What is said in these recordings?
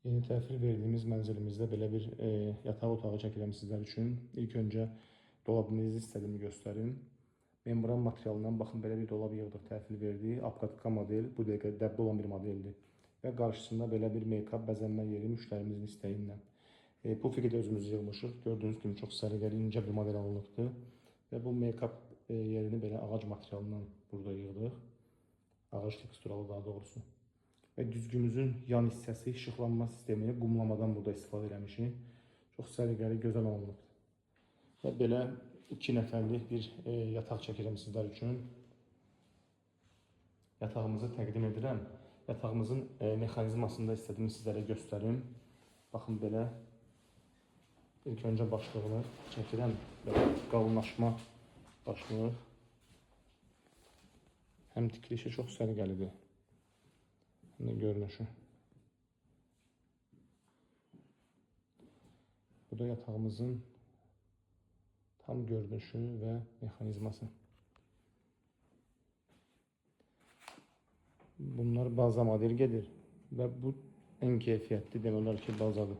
Yeni təhvil verdiyimiz mənzilimizdə belə bir yataq otağı çəkirəm sizlər üçün. İlk öncə dolabımızı istədiyimi göstərim. Membran materialından baxın, belə bir dolab yığdıq, təhvil verdik. Apkatka model, bu dəqiqə dəbdə olan bir modeldir. Və qarşısında belə bir make-up bəzənmə yeri müştərimizin istəyindən. Pufiki də özümüz yığmışıq. Gördüyünüz kimi çox səliqəli, incə bir model alınıbdır. Və bu make-up yerini belə ağac materialından burada yığdıq. Ağac teksturalı daha doğrusu. Və güzgümüzün yan hissəsi işıqlanma sistemini qumlamadan burada istifadə eləmişik. Çox səliqəli, gözəl alınıbdır. Və belə 2 nəfərlik bir yataq çəkirəm sizlər üçün. Yatağımızı təqdim edirəm. Yatağımızın mexanizmasını da istədiyimi sizlərə göstərim. Baxın belə. İlk öncə başlığını çəkirəm. Belə qalınlaşma başlıq. Həm tikilişi çox səliqəlidir. Həm də görünüşü. Bu da yatağımızın tam görünüşü və mexanizması. Bunlar baza model gedir və bu ən keyfiyyətli demək olar ki, bazadır.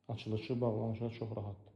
Açılışı, bağlanışı çox rahatdır.